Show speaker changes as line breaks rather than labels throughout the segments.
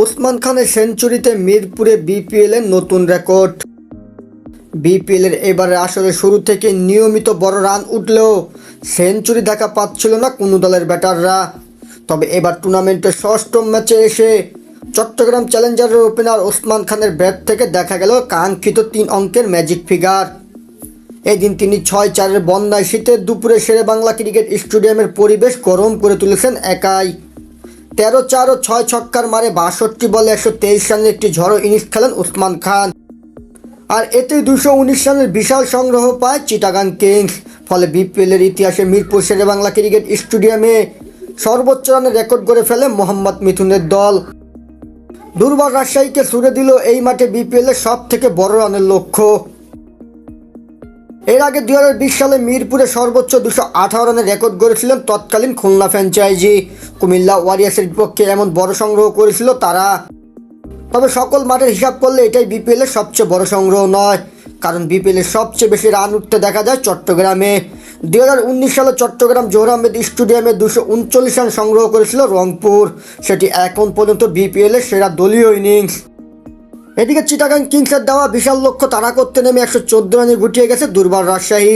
ওসমান খানের সেঞ্চুরিতে মিরপুরে বিপিএলের নতুন রেকর্ড। বিপিএলের এবারের আসলে শুরু থেকে নিয়মিত বড় রান উঠলেও সেঞ্চুরি দেখা পাচ্ছিল না কোনো দলের ব্যাটাররা। তবে এবার টুর্নামেন্টের ষষ্ঠ ম্যাচে এসে চট্টগ্রাম চ্যালেঞ্জার্সের ওপেনার ওসমান খানের ব্যাট থেকে দেখা গেল কাঙ্ক্ষিত 3 অঙ্কের ম্যাজিক ফিগার। এদিন তিনি 6-4-এর বন্যায় শীতের দুপুরে শেরেবাংলা ক্রিকেট স্টেডিয়ামের পরিবেশ গরম করে তুলেছেন একাই। 13-4 ও 6 ছক্কার মারে 62 বলে 123 রানের একটি ঝড়ো ইনিংস খেলেন ওসমান খান। আর এতে 219 রানের বিশাল সংগ্রহ পায় চিটাগাং কিংস। ফলে বিপিএলের ইতিহাসে মিরপুর শেরেবাংলা ক্রিকেট স্টেডিয়ামে সর্বোচ্চ রানের রেকর্ড গড়ে ফেলে মোহাম্মদ মিথুনের দল। দুর্বার রাজশাহীকে ছুড়ে দিল এই মাঠে বিপিএলের সব থেকে বড় রানের লক্ষ্য। এর আগে 2020 সালে মিরপুরে সর্বোচ্চ 218 রানের রেকর্ড গড়েছিলেন তৎকালীন খুলনা ফ্র্যাঞ্চাইজি। কুমিল্লা ওয়ারিয়র্সের বিপক্ষে এমন বড় সংগ্রহ করেছিল তারা। তবে সকল মাঠের হিসাব করলে এটাই বিপিএলের সবচেয়ে বড় সংগ্রহ নয়, কারণ বিপিএলের সবচেয়ে বেশি রান উঠতে দেখা যায় চট্টগ্রামে। 2019 সালে চট্টগ্রাম জোহর আহমেদ স্টেডিয়ামে 239 রান সংগ্রহ করেছিল রংপুর। সেটি এখন পর্যন্ত বিপিএলের সেরা দলীয় ইনিংস। এদিকে চিটাগাং কিংসের দেওয়া বিশাল লক্ষ্য তাড়া করতে নেমে 114 রানে গুটিয়ে গেছে দুর্বার রাজশাহী।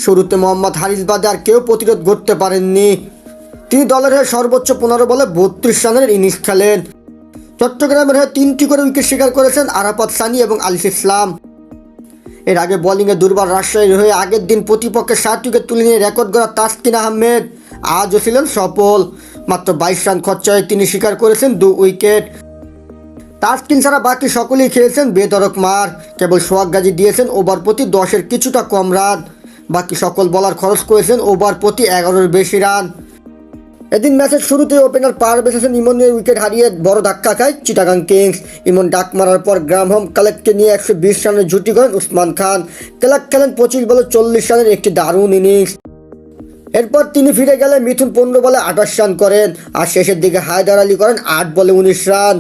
শুরুতে মোহাম্মদ হারিস বাদে আর কেউ প্রতিরোধ করতে পারেননি। তিনি দলের হয়ে সর্বোচ্চ 15 বলে 32 রানের ইনিংস খেলেন। চট্টগ্রামের হয়ে 3টি করে উইকেট শিকার করেছেন আরাফাত সানি এবং আলিফ ইসলাম। এর আগে বোলিংয়ে দুর্বার রাজশাহীর হয়ে আগের দিন প্রতিপক্ষের 7 উইকেট তুলে নিয়ে রেকর্ড গড়া তাসকিন আহমেদ আজও ছিলেন সফল। মাত্র 22 রান খরচায় তিনি শিকার করেছেন 2 উইকেট। তাসকিন ছাড়া বাকি সকলেই খেলেছেন বেধড়ক মার। কেবল সোহাগ গাজী দিয়েছেন ওভার প্রতি 10-এর কিছুটা কম রান। বাকি সকল বলার খরচ করেছেন ওভার প্রতি 11-এর বেশি রান। এদিন ম্যাচের শুরুতে ওপেনার পারভেজ হোসেন ইমনের উইকেট হারিয়ে বড় ধাক্কা খায় চিটাগাং কিংস। ইমন ডাক মারার পর গ্রামহোম ক্লার্ককে নিয়ে 120 রানের জুটি করেন ওসমান খান। ক্লার্ক খেলেন 25 বলে 40 রানের একটি দারুণ ইনিংস। এরপর তিনি ফিরে গেলে মিথুন 15 বলে 28 রান করেন। আর শেষের দিকে হায়দার আলী করেন 8 বলে 19 রান।